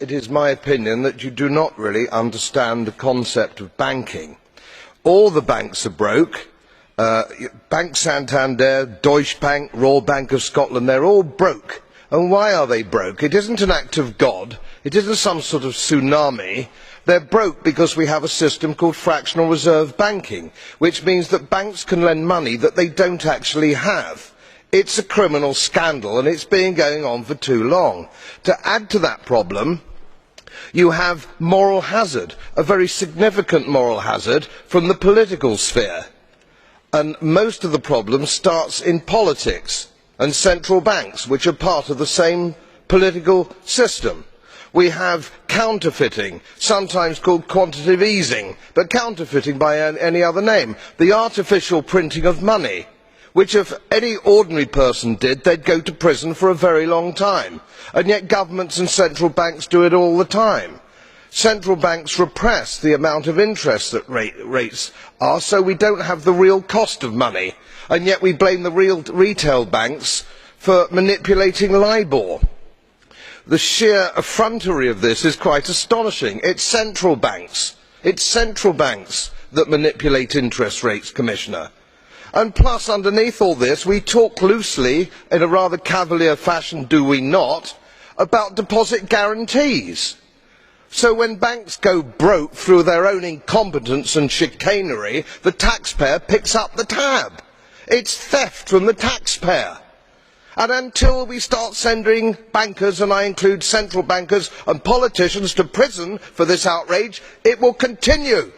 it is my opinion that you do not really understand the concept of banking. All the banks are broke. Bank Santander, Deutsche Bank, Royal Bank of Scotland, they're all broke. And why are they broke? It isn't an act of God. It isn't some sort of tsunami. They're broke because we have a system called fractional reserve banking, which means that banks can lend money that they don't actually have. It's a criminal scandal and it's been going on for too long. To add to that problem, you have moral hazard, a very significant moral hazard from the political sphere. And most of the problem starts in politics and central banks, which are part of the same political system. We have counterfeiting, sometimes called quantitative easing, but counterfeiting by any other name. The artificial printing of money, which if any ordinary person did, they'd go to prison for a very long time. And yet governments and central banks do it all the time. Central banks repress the amount of interest that rates are, so we don't have the real cost of money. And yet we blame the real retail banks for manipulating LIBOR. The sheer effrontery of this is quite astonishing. It's central banks that manipulate interest rates, Commissioner. And plus, underneath all this, we talk loosely, in a rather cavalier fashion, do we not, about deposit guarantees. So when banks go broke through their own incompetence and chicanery, the taxpayer picks up the tab. It's theft from the taxpayer. And until we start sending bankers, and I include central bankers and politicians, to prison for this outrage, it will continue.